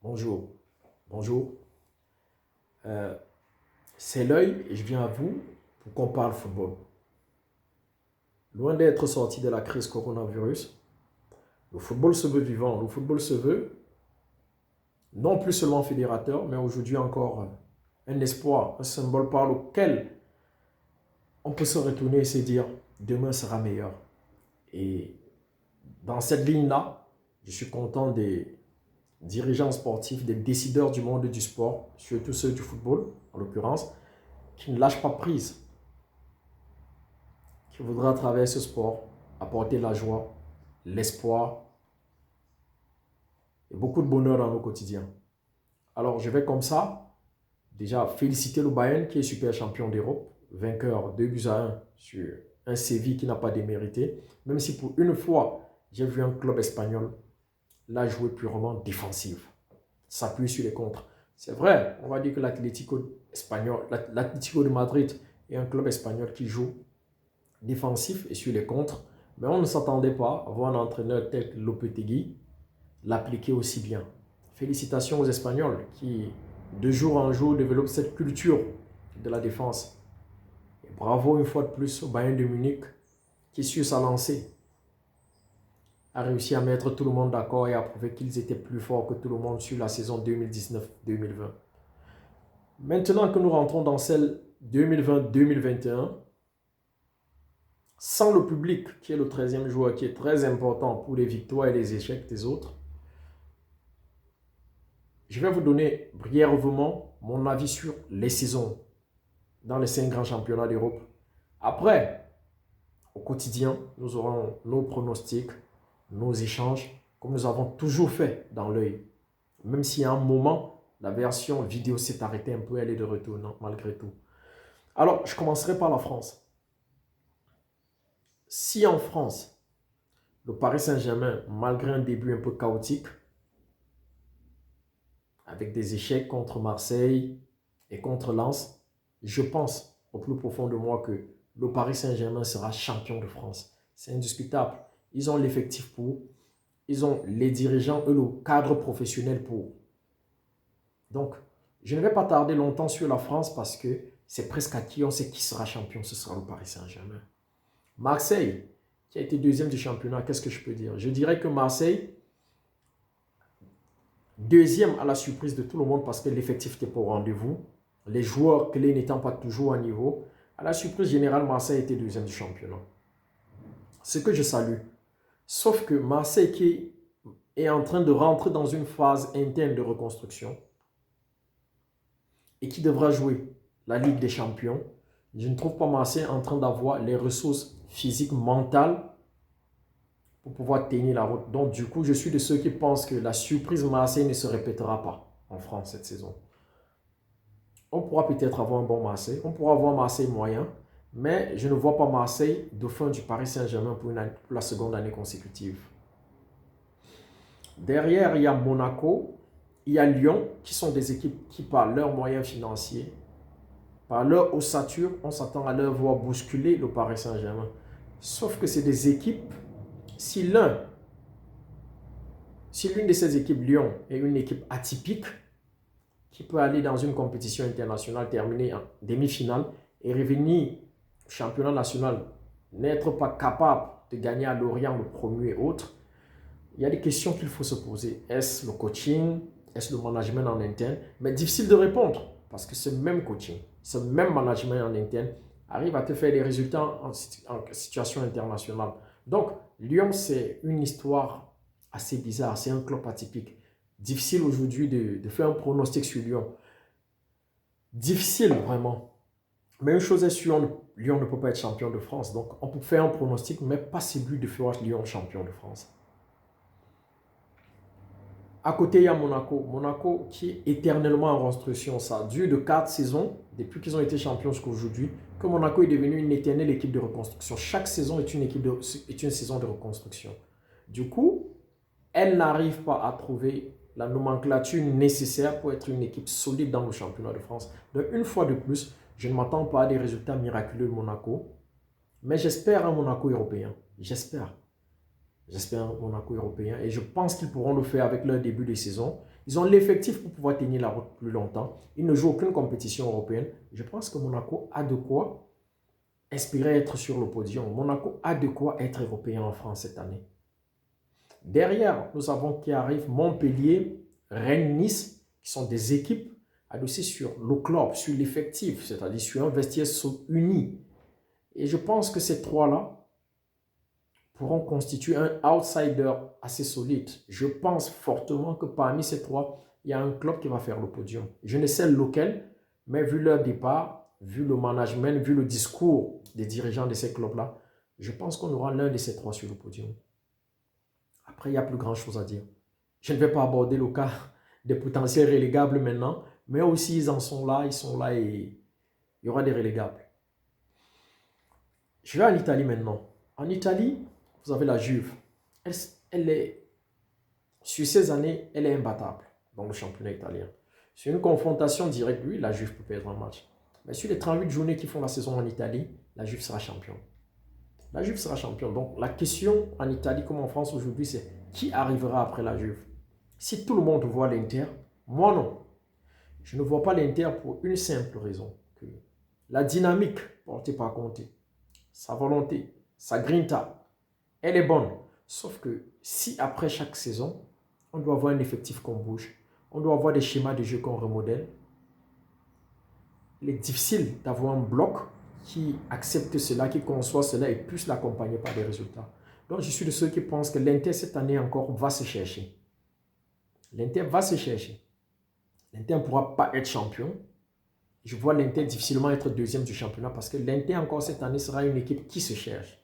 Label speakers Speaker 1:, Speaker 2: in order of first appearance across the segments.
Speaker 1: Bonjour, bonjour. Euh, c'est l'œil et je viens à vous pour qu'on parle football. Loin d'être sorti de la crise coronavirus, le football se veut vivant. Le football se veut non plus seulement fédérateur, mais aujourd'hui encore un espoir, un symbole par lequel on peut se retourner et se dire demain sera meilleur. Et dans cette ligne-là, je suis content des dirigeants sportifs, des décideurs du monde du sport, surtout ceux du football en l'occurrence, qui ne lâchent pas prise, qui voudra à travers ce sport apporter la joie, l'espoir et beaucoup de bonheur dans nos quotidiens. Alors je vais comme ça déjà féliciter le Bayern qui est super champion d'Europe, vainqueur 2-1 sur un Séville qui n'a pas démérité, même si pour une fois j'ai vu un club espagnol là jouer purement défensif, s'appuyer sur les contres. C'est vrai, on va dire que l'Atlético de Madrid est un club espagnol qui joue défensif et sur les contres, mais on ne s'attendait pas à voir un entraîneur tel que Lopetegui l'appliquer aussi bien. Félicitations aux Espagnols qui, de jour en jour, développent cette culture de la défense. Et bravo une fois de plus au Bayern de Munich qui, sur sa lancée, a réussi à mettre tout le monde d'accord et à prouver qu'ils étaient plus forts que tout le monde sur la saison 2019-2020. Maintenant que nous rentrons dans celle 2020-2021, sans le public, qui est le 13e joueur, qui est très important pour les victoires et les échecs des autres, je vais vous donner brièvement mon avis sur les saisons dans les 5 grands championnats d'Europe. Après, au quotidien, nous aurons nos pronostics, nos échanges, comme nous avons toujours fait dans l'œil. Même si à un moment, la version vidéo s'est arrêtée un peu, elle est de retour, non, malgré tout. Alors, je commencerai par la France. Si en France, le Paris Saint-Germain, malgré un début un peu chaotique, avec des échecs contre Marseille et contre Lens, je pense au plus profond de moi que le Paris Saint-Germain sera champion de France. C'est indiscutable. Ils ont l'effectif pour, ils ont les dirigeants et le cadre professionnel pour. Donc, je ne vais pas tarder longtemps sur la France parce que c'est presque acquis. On sait qui sera champion, ce sera le Paris Saint-Germain. Marseille, qui a été deuxième du championnat, qu'est-ce que je peux dire? Je dirais que Marseille, deuxième à la surprise de tout le monde parce que l'effectif n'était pas au rendez-vous. Les joueurs clés n'étant pas toujours à niveau. À la surprise générale, Marseille était deuxième du championnat. Ce que je salue. Sauf que Marseille qui est en train de rentrer dans une phase interne de reconstruction et qui devra jouer la Ligue des Champions, je ne trouve pas Marseille en train d'avoir les ressources physiques, mentales pour pouvoir tenir la route. Donc, du coup, je suis de ceux qui pensent que la surprise Marseille ne se répétera pas en France cette saison. On pourra peut-être avoir un bon Marseille, on pourra avoir Marseille moyen, mais je ne vois pas Marseille dauphin du Paris Saint-Germain pour la seconde année consécutive. Derrière, il y a Monaco, il y a Lyon, qui sont des équipes qui, par leurs moyens financiers, par leur ossature, on s'attend à leur voir bousculer le Paris Saint-Germain. Sauf que c'est des équipes, si l'une de ces équipes, Lyon, est une équipe atypique, qui peut aller dans une compétition internationale, terminer en demi-finale et revenir au championnat national, n'être pas capable de gagner à Lorient le premier et autres, il y a des questions qu'il faut se poser. Est-ce le coaching? Est-ce le management en interne? Mais difficile de répondre parce que ce même coaching, ce même management en interne arrive à te faire des résultats en situation internationale. Donc, Lyon, c'est une histoire assez bizarre. C'est un club atypique. Difficile aujourd'hui de faire un pronostic sur Lyon. Difficile, vraiment. Mais une chose est sûre, Lyon ne peut pas être champion de France. Donc, on peut faire un pronostic, mais pas celui de faire Lyon champion de France. À côté, il y a Monaco. Monaco qui est éternellement en reconstruction. Ça dure de 4 saisons, depuis qu'ils ont été champions jusqu'à aujourd'hui, que Monaco est devenu une éternelle équipe de reconstruction. Chaque saison est une saison de reconstruction. Du coup, elle n'arrive pas à trouver la nomenclature nécessaire pour être une équipe solide dans le championnat de France. Donc, une fois de plus, je ne m'attends pas à des résultats miraculeux de Monaco, mais j'espère un Monaco européen. J'espère un Monaco européen et je pense qu'ils pourront le faire avec leur début de saison Ils ont l'effectif pour pouvoir tenir la route plus longtemps. Ils ne jouent aucune compétition européenne. Je pense que Monaco a de quoi espérer être sur le podium. Monaco a de quoi être européen en France cette année. Derrière, nous avons qui arrive Montpellier, Rennes, Nice, qui sont des équipes adossées sur le club, sur l'effectif, c'est-à-dire sur un vestiaire uni. Et je pense que ces trois-là pourront constituer un outsider assez solide. Je pense fortement que parmi ces trois, il y a un club qui va faire le podium. Je ne sais lequel, mais vu leur départ, vu le management, vu le discours des dirigeants de ces clubs-là, je pense qu'on aura l'un de ces trois sur le podium. Après, il n'y a plus grand-chose à dire. Je ne vais pas aborder le cas des potentiels relégables maintenant, mais aussi ils sont là et il y aura des relégables. Je vais en Italie maintenant. En Italie, vous avez la Juve. Elle est, sur ces années, elle est imbattable dans le championnat italien. Sur une confrontation directe, oui, la Juve peut perdre un match. Mais sur les 38 journées qui font la saison en Italie, la Juve sera championne. La Juve sera championne. Donc la question en Italie comme en France aujourd'hui, c'est qui arrivera après la Juve? Si tout le monde voit l'Inter, moi non. Je ne vois pas l'Inter pour une simple raison. Que la dynamique portée par Conte, sa volonté, sa grinta, elle est bonne. Sauf que si après chaque saison, on doit avoir un effectif qu'on bouge, on doit avoir des schémas de jeu qu'on remodèle, il est difficile d'avoir un bloc qui accepte cela, qui conçoit cela et puisse l'accompagner par des résultats. Donc je suis de ceux qui pensent que l'Inter cette année encore va se chercher. L'Inter va se chercher. L'Inter ne pourra pas être champion. Je vois l'Inter difficilement être deuxième du championnat parce que l'Inter encore cette année sera une équipe qui se cherche.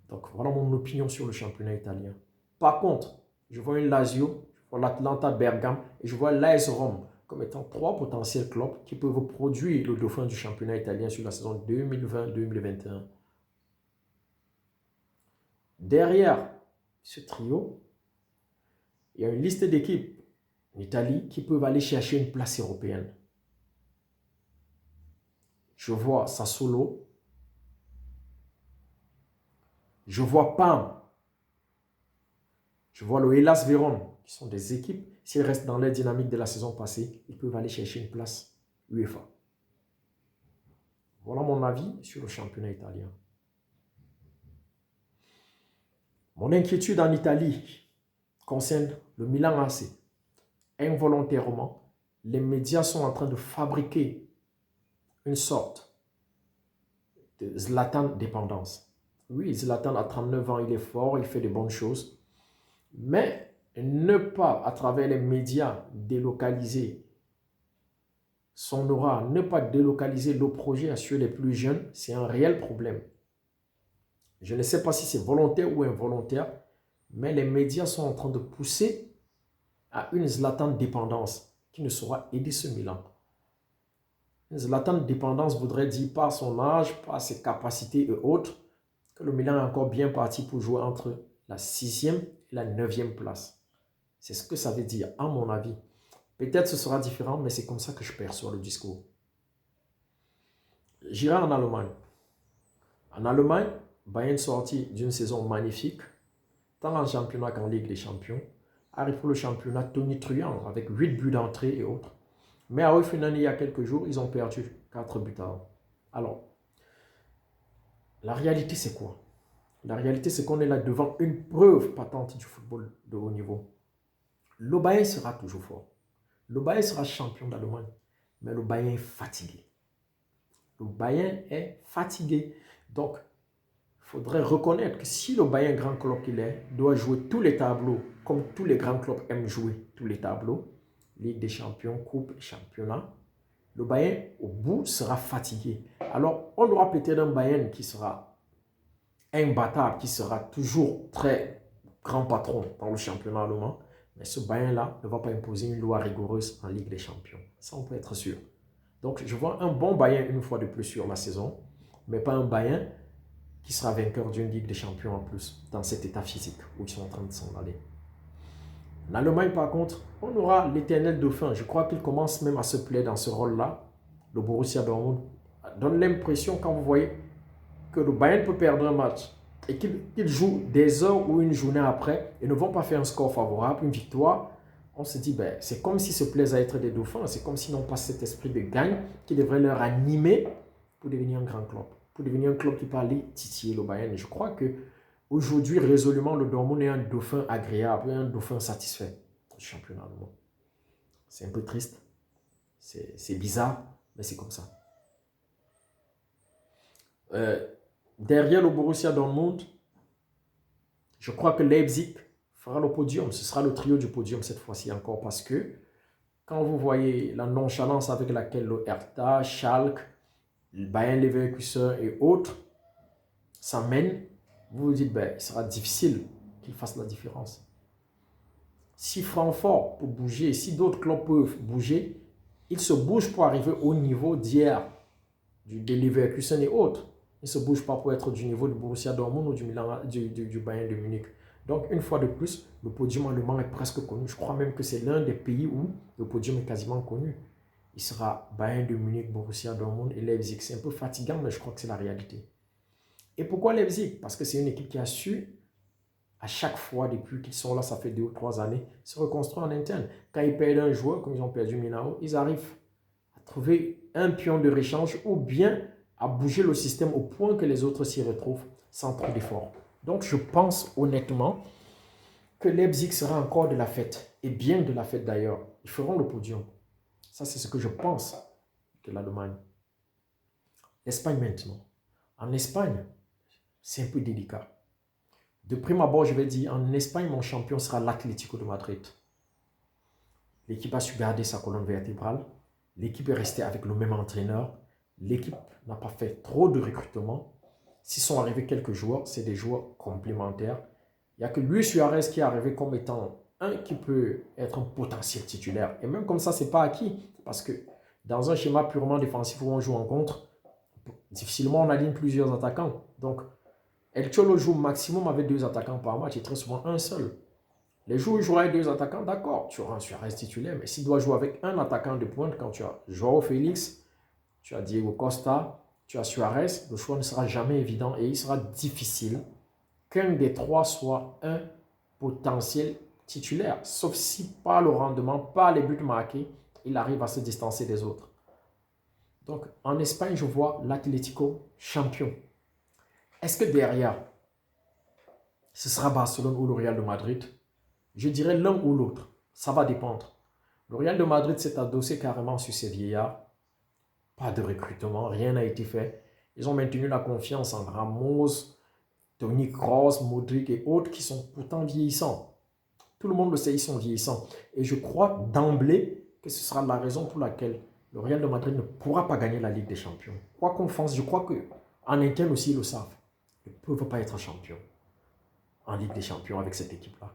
Speaker 1: Donc voilà mon opinion sur le championnat italien. Par contre, je vois une Lazio, je vois l'Atalanta Bergame et je vois l'AS Rome comme étant trois potentiels clubs qui peuvent produire le dauphin du championnat italien sur la saison 2020-2021. Derrière ce trio, il y a une liste d'équipes en Italie qui peuvent aller chercher une place européenne. Je vois Sassuolo, je vois Parme, je vois le Hellas Vérone, qui sont des équipes, s'ils restent dans la dynamique de la saison passée, ils peuvent aller chercher une place UEFA. Voilà mon avis sur le championnat italien. Mon inquiétude en Italie concerne le Milan AC. Involontairement, les médias sont en train de fabriquer une sorte de Zlatan dépendance. Oui, Zlatan a 39 ans, il est fort, il fait de bonnes choses. Mais ne pas, à travers les médias, délocaliser son aura, ne pas délocaliser le projet sur les plus jeunes, c'est un réel problème. Je ne sais pas si c'est volontaire ou involontaire, mais les médias sont en train de pousser à une Zlatan dépendance qui ne saura aider ce Milan. Une Zlatan dépendance voudrait dire par son âge, par ses capacités et autres, que le Milan est encore bien parti pour jouer entre la 6e et la 9e place. C'est ce que ça veut dire, à mon avis. Peut-être ce sera différent, mais c'est comme ça que je perçois le discours. J'irai en Allemagne. En Allemagne, Bayern sorti d'une saison magnifique, tant en championnat qu'en Ligue des Champions, arrive pour le championnat tonitruant avec 8 buts d'entrée et autres. Mais à Hoffenheim, il y a quelques jours, ils ont perdu 4 buts à 1. Alors, la réalité, c'est quoi? La réalité, c'est qu'on est là devant une preuve patente du football de haut niveau. Le Bayern sera toujours fort. Le Bayern sera champion d'Allemagne. Mais le Bayern est fatigué. Le Bayern est fatigué. Donc, il faudrait reconnaître que si le Bayern, grand club qu'il est, doit jouer tous les tableaux, comme tous les grands clubs aiment jouer tous les tableaux, Ligue des Champions, Coupe et Championnat, le Bayern, au bout, sera fatigué. Alors, on aura peut-être un Bayern qui sera imbattable, qui sera toujours très grand patron dans le championnat allemand. Mais ce Bayern-là ne va pas imposer une loi rigoureuse en Ligue des Champions. Ça, on peut être sûr. Donc, je vois un bon Bayern une fois de plus sur la saison, mais pas un Bayern qui sera vainqueur d'une Ligue des Champions en plus, dans cet état physique où ils sont en train de s'en aller. En Allemagne, par contre, on aura l'éternel dauphin. Je crois qu'il commence même à se plaire dans ce rôle-là. Le Borussia Dortmund donne l'impression, quand vous voyez que le Bayern peut perdre un match et qu'il joue des heures ou une journée après et ne vont pas faire un score favorable, une victoire, on se dit, ben, c'est comme s'ils se plaisent à être des dauphins, c'est comme s'ils n'ont pas cet esprit de gagne qui devrait leur animer pour devenir un grand club, pour devenir un club qui peut aller titiller le Bayern. Et je crois que aujourd'hui, résolument, le Dortmund est un dauphin agréable, un dauphin satisfait du championnat du monde. C'est un peu triste, c'est bizarre, mais c'est comme ça. Derrière le Borussia Dortmund, je crois que Leipzig fera le podium. Ce sera le trio du podium cette fois-ci encore parce que quand vous voyez la nonchalance avec laquelle le Hertha, Schalke, le Bayern Leverkusen et autres s'amènent, vous vous dites, ben, il sera difficile qu'ils fassent la différence. Si Francfort peut bouger, si d'autres clubs peuvent bouger, ils se bougent pour arriver au niveau d'hier, de Leverkusen et autres. Ils ne se bougent pas pour être du niveau du Borussia Dortmund ou du Bayern de Munich. Donc, une fois de plus, le podium allemand est presque connu. Je crois même que c'est l'un des pays où le podium est quasiment connu. Il sera Bayern de Munich, Borussia Dortmund et Leipzig. C'est un peu fatigant, mais je crois que c'est la réalité. Et pourquoi Leipzig? Parce que c'est une équipe qui a su, à chaque fois, depuis qu'ils sont là, ça fait 2 ou 3 années, se reconstruire en interne. Quand ils perdent un joueur, comme ils ont perdu Minao, ils arrivent à trouver un pion de réchange ou bien à bouger le système au point que les autres s'y retrouvent sans trop d'efforts. Donc, je pense honnêtement que Leipzig sera encore de la fête, et bien de la fête d'ailleurs. Ils feront le podium. Ça, c'est ce que je pense de l'Allemagne. L'Espagne maintenant. En Espagne, c'est un peu délicat. De prime abord, je vais dire, en Espagne, mon champion sera l'Atlético de Madrid. L'équipe a su garder sa colonne vertébrale. L'équipe est restée avec le même entraîneur. L'équipe n'a pas fait trop de recrutement. S'ils sont arrivés quelques joueurs, c'est des joueurs complémentaires. Il n'y a que Luis Suarez qui est arrivé comme étant un qui peut être un potentiel titulaire. Et même comme ça, ce n'est pas acquis. Parce que dans un schéma purement défensif où on joue en contre, difficilement on aligne plusieurs attaquants. Donc, El Cholo joue maximum avec 2 attaquants par match et très souvent un seul. Les jours où il jouera avec 2 attaquants, d'accord, tu auras un Suarez titulaire. Mais s'il doit jouer avec un attaquant de pointe, quand tu as Joao Félix, tu as Diego Costa, tu as Suarez, le choix ne sera jamais évident et il sera difficile qu'un des 3 soit un potentiel titulaire. Sauf si par le rendement, par les buts marqués, il arrive à se distancer des autres. Donc en Espagne, je vois l'Atlético champion. Est-ce que derrière, ce sera Barcelone ou le Real de Madrid? Je dirais l'un ou l'autre. Ça va dépendre. Le Real de Madrid s'est adossé carrément sur ses vieillards. Pas de recrutement, rien n'a été fait. Ils ont maintenu la confiance en Ramos, Toni Kroos, Modric et autres qui sont pourtant vieillissants. Tout le monde le sait, ils sont vieillissants. Et je crois d'emblée que ce sera la raison pour laquelle le Real de Madrid ne pourra pas gagner la Ligue des Champions. Quoi qu'on fasse, je crois qu'en interne aussi, ils le savent. Ils ne peuvent pas être champions en Ligue des Champions avec cette équipe-là.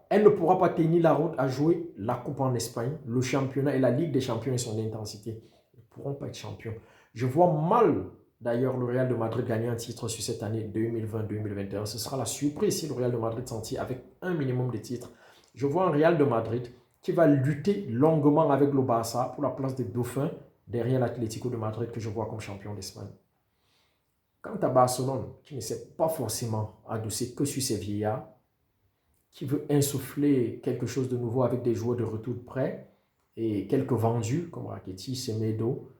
Speaker 1: Elle ne pourra pas tenir la route à jouer la Coupe en Espagne, le championnat et la Ligue des Champions et son intensité. Ils ne pourront pas être champions. Je vois mal d'ailleurs le Real de Madrid gagner un titre sur cette année 2020-2021. Ce sera la surprise si le Real de Madrid s'en tire avec un minimum de titres. Je vois un Real de Madrid qui va lutter longuement avec le Barça pour la place des dauphins derrière l'Atlético de Madrid que je vois comme champion d'Espagne. Quant à Barcelone, qui ne s'est pas forcément adossé que sur ses vieillards, qui veut insuffler quelque chose de nouveau avec des joueurs de retour de prêt et quelques vendus comme Rakitic, Semedo.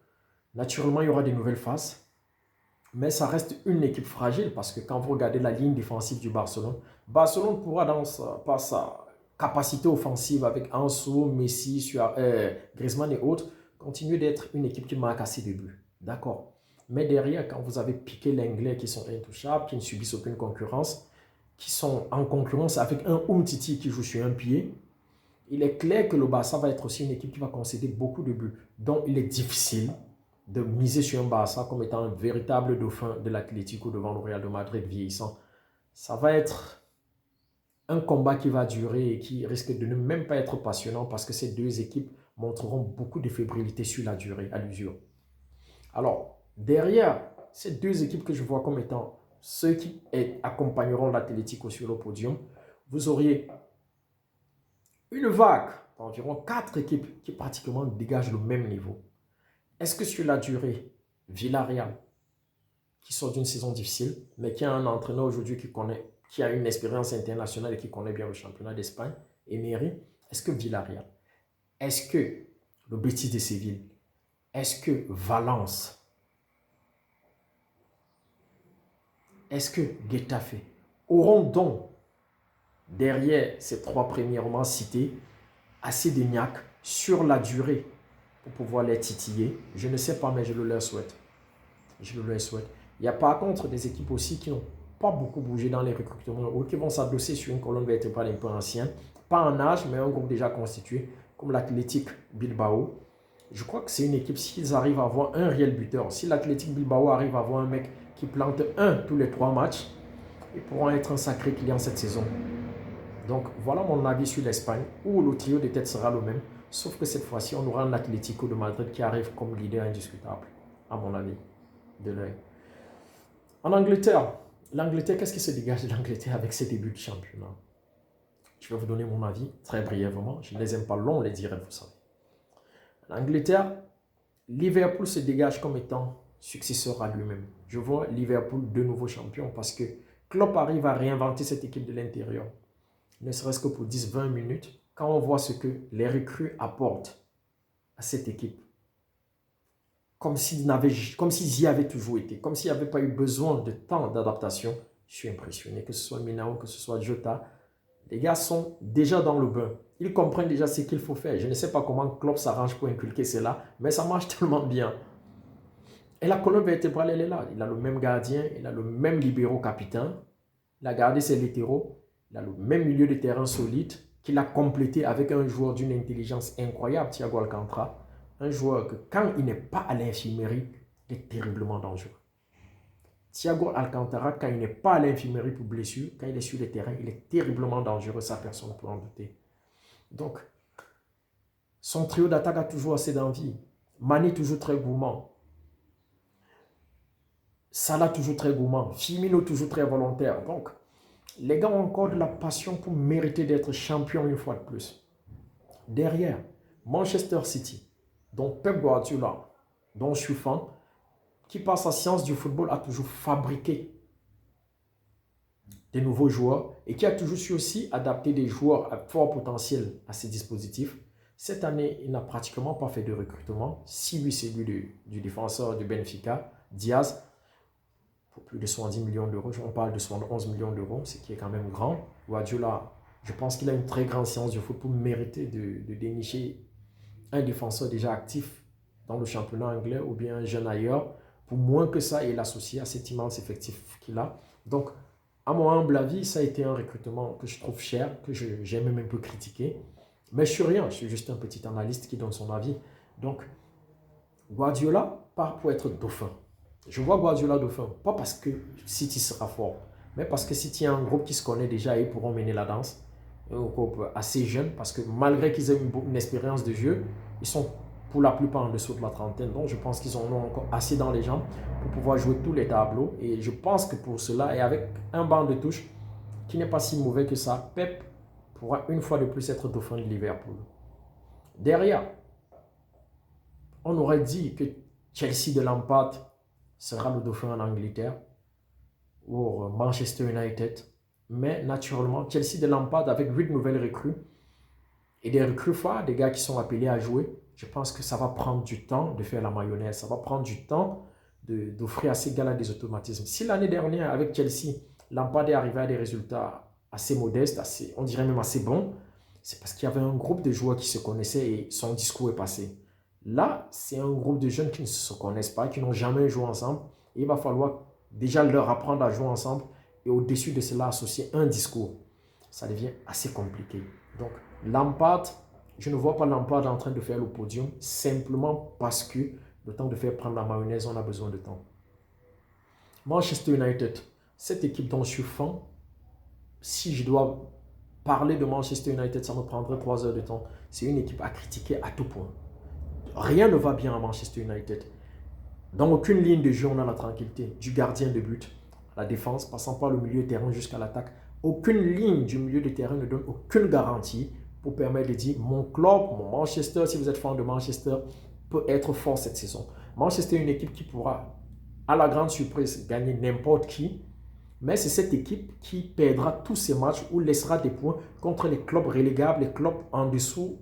Speaker 1: Naturellement, il y aura des nouvelles faces, mais ça reste une équipe fragile parce que quand vous regardez la ligne défensive du Barcelone, Barcelone pourra, par sa capacité offensive avec Ansu, Messi, Griezmann et autres, continuer d'être une équipe qui marque assez de buts. D'accord. Mais derrière, quand vous avez Piqué, l'Anglais qui sont intouchables, qui ne subissent aucune concurrence, qui sont en concurrence avec un Umtiti qui joue sur un pied, il est clair que le Barça va être aussi une équipe qui va concéder beaucoup de buts. Donc, il est difficile de miser sur un Barça comme étant un véritable dauphin de l'Atlético devant le Real de Madrid vieillissant. Ça va être un combat qui va durer et qui risque de ne même pas être passionnant parce que ces deux équipes montreront beaucoup de fébrilité sur la durée, à l'usure. Alors, derrière ces deux équipes que je vois comme étant ceux qui accompagneront l'Atlético sur le podium, vous auriez une vague d'environ 4 équipes qui pratiquement dégagent le même niveau. Est-ce que sur la durée, Villarreal, qui sort d'une saison difficile, mais qui a un entraîneur aujourd'hui qui a une expérience internationale et qui connaît bien le championnat d'Espagne, Emery, Est-ce que Villarreal? Est-ce que le Betis de Séville? Est-ce que Valence? Est-ce que Getafe auront donc, derrière ces trois premièrement cités, assez de niaque sur la durée pour pouvoir les titiller? Je ne sais pas, mais je le leur souhaite. Je le leur souhaite. Il y a par contre des équipes aussi qui n'ont pas beaucoup bougé dans les recrutements ou qui vont s'adosser sur une colonne vertébrale un peu ancienne. Pas en âge, mais un groupe déjà constitué, comme l'Athletic Bilbao. Je crois que c'est une équipe, s'ils arrivent à avoir un réel buteur, si l'Athletic Bilbao arrive à avoir un mec qui plante un tous les 3 matchs, ils pourront être un sacré client cette saison. Donc voilà mon avis sur l'Espagne, où le trio de tête sera le même, sauf que cette fois-ci, on aura un Atlético de Madrid qui arrive comme leader indiscutable, à mon avis, de l'œil. En Angleterre, l'Angleterre, qu'est-ce qui se dégage de l'Angleterre avec ses débuts de championnat? Je vais vous donner mon avis très brièvement. Je ne les aime pas longs, les directs, vous savez. L'Angleterre, Liverpool se dégage comme étant successeur à lui-même. Je vois Liverpool de nouveau champion parce que Klopp arrive à réinventer cette équipe de l'intérieur. Ne serait-ce que pour 10-20 minutes, quand on voit ce que les recrues apportent à cette équipe, comme s'ils y avaient toujours été, comme s'il n'y avait pas eu besoin de temps d'adaptation, je suis impressionné. Que ce soit Minao, que ce soit Jota, les gars sont déjà dans le bain. Ils comprennent déjà ce qu'il faut faire. Je ne sais pas comment Klopp s'arrange pour inculquer cela, mais ça marche tellement bien. Et la colonne vertébrale, elle est là. Il a le même gardien, il a le même libéraux capitaine. Il a gardé ses latéraux. Il a le même milieu de terrain solide qu'il a complété avec un joueur d'une intelligence incroyable, Thiago Alcantara. Un joueur que quand il n'est pas à l'infirmerie, il est terriblement dangereux. Thiago Alcantara, quand il n'est pas à l'infirmerie pour blessure, quand il est sur le terrain, il est terriblement dangereux, ça personne ne peut en douter. Donc, son trio d'attaque a toujours assez d'envie. Mane toujours très gourmand. Salah toujours très gourmand. Firmino toujours très volontaire. Donc, les gars ont encore de la passion pour mériter d'être champion une fois de plus. Derrière, Manchester City, dont Pep Guardiola, dont je suis fan, qui par sa science du football a toujours fabriqué des nouveaux joueurs et qui a toujours su aussi adapter des joueurs à fort potentiel à ses dispositifs. Cette année, il n'a pratiquement pas fait de recrutement. Si lui, c'est lui du défenseur du Benfica, Diaz, pour plus de 70 millions d'euros. On parle de 71 millions d'euros, ce qui est quand même grand. Guardiola, je pense qu'il a une très grande science du foot pour mériter de dénicher un défenseur déjà actif dans le championnat anglais ou bien un jeune ailleurs. Pour moins que ça, il est associé à cet immense effectif qu'il a. Donc, à mon humble avis, ça a été un recrutement que je trouve cher, que j'ai même un peu critiqué. Mais je ne suis rien, je suis juste un petit analyste qui donne son avis. Donc, Guardiola part pour être dauphin. Je vois Guardiola dauphin, pas parce que City sera fort, mais parce que City a un groupe qui se connaît déjà et ils pourront mener la danse. Un groupe assez jeune, parce que malgré qu'ils aient une expérience de jeu, ils sont pour la plupart en dessous de la trentaine. Donc, je pense qu'ils en ont encore assez dans les jambes pour pouvoir jouer tous les tableaux. Et je pense que pour cela, et avec un banc de touche qui n'est pas si mauvais que ça, Pep pourra une fois de plus être dauphin de Liverpool. Derrière, on aurait dit que Chelsea de Lampard sera le dauphin en Angleterre ou Manchester United. Mais naturellement, Chelsea de Lampard avec 8 nouvelles recrues et des recrues forts, des gars qui sont appelés à jouer, je pense que ça va prendre du temps de faire la mayonnaise. Ça va prendre du temps d'offrir à ces gars-là des automatismes. Si l'année dernière, avec Chelsea, Lampard est arrivé à des résultats assez modestes, on dirait même assez bons, c'est parce qu'il y avait un groupe de joueurs qui se connaissaient et son discours est passé. Là, c'est un groupe de jeunes qui ne se connaissent pas, qui n'ont jamais joué ensemble. Et il va falloir déjà leur apprendre à jouer ensemble et au-dessus de cela, associer un discours. Ça devient assez compliqué. Donc, Lampard, je ne vois pas Lampard en train de faire le podium simplement parce que le temps de faire prendre la mayonnaise, on a besoin de temps. Manchester United, cette équipe dont je suis fan, si je dois parler de Manchester United, ça me prendrait 3 heures de temps. C'est une équipe à critiquer à tout point. Rien ne va bien à Manchester United. Dans aucune ligne de jeu, on a la tranquillité. Du gardien de but à la défense, passant par le milieu de terrain jusqu'à l'attaque. Aucune ligne du milieu de terrain ne donne aucune garantie pour permettre de dire mon club, mon Manchester, si vous êtes fan de Manchester, peut être fort cette saison. Manchester est une équipe qui pourra, à la grande surprise, gagner n'importe qui, Mais c'est cette équipe qui perdra tous ses matchs ou laissera des points contre les clubs relégables, les clubs en dessous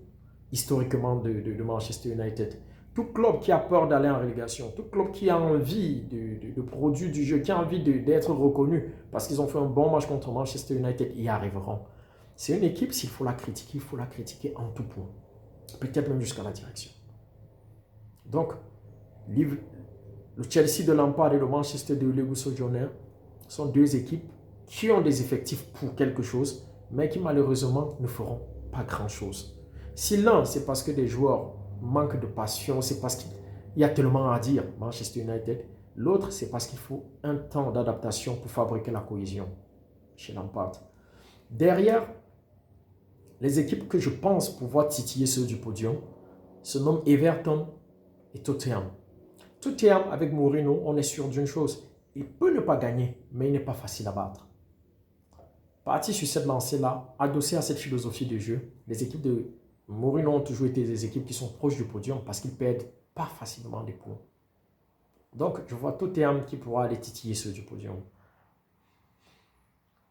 Speaker 1: historiquement de Manchester United. Tout club qui a peur d'aller en relégation, tout club qui a envie de produire du jeu, qui a envie d'être reconnu parce qu'ils ont fait un bon match contre Manchester United, y arriveront. C'est une équipe, s'il faut la critiquer, il faut la critiquer en tout point. Peut-être même jusqu'à la direction. Donc, le Chelsea de Lampard et le Manchester de Ole Gunnar Solskjaer sont deux équipes qui ont des effectifs pour quelque chose, mais qui malheureusement ne feront pas grand-chose. Si l'un, c'est parce que des joueurs manquent de passion, c'est parce qu'il y a tellement à dire, Manchester United. L'autre, c'est parce qu'il faut un temps d'adaptation pour fabriquer la cohésion chez Lampard. Derrière, les équipes que je pense pouvoir titiller ceux du podium se nomment Everton et Tottenham. Tottenham, avec Mourinho, on est sûr d'une chose. Il peut ne pas gagner, mais il n'est pas facile à battre. Parti sur cette lancée-là, adossé à cette philosophie de jeu, les équipes de Mourinho ont toujours été des équipes qui sont proches du podium parce qu'ils ne perdent pas facilement des points. Donc, je vois Tottenham qui pourra aller titiller ceux du podium.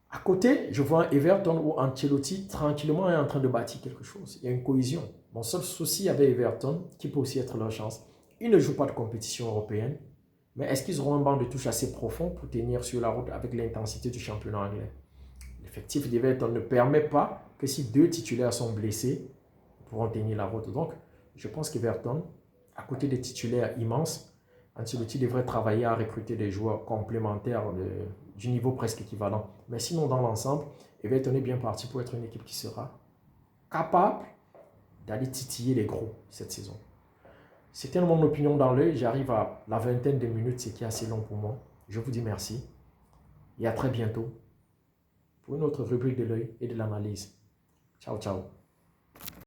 Speaker 1: À côté, je vois un Everton où Ancelotti tranquillement est en train de bâtir quelque chose. Il y a une cohésion. Mon seul souci avec Everton, qui peut aussi être leur chance, ils ne jouent pas de compétition européenne, mais est-ce qu'ils auront un banc de touche assez profond pour tenir sur la route avec l'intensité du championnat anglais? L'effectif d'Everton ne permet pas que si deux titulaires sont blessés, ils pourront tenir la route. Donc, je pense qu'Everton, à côté des titulaires immenses, Ancelotti devrait travailler à recruter des joueurs complémentaires du niveau presque équivalent. Mais sinon, dans l'ensemble, Everton est bien parti pour être une équipe qui sera capable d'aller titiller les gros cette saison. C'était mon opinion dans l'œil. J'arrive à la vingtaine de minutes, ce qui est assez long pour moi. Je vous dis merci et à très bientôt pour une autre rubrique de l'œil et de l'analyse. Ciao, ciao.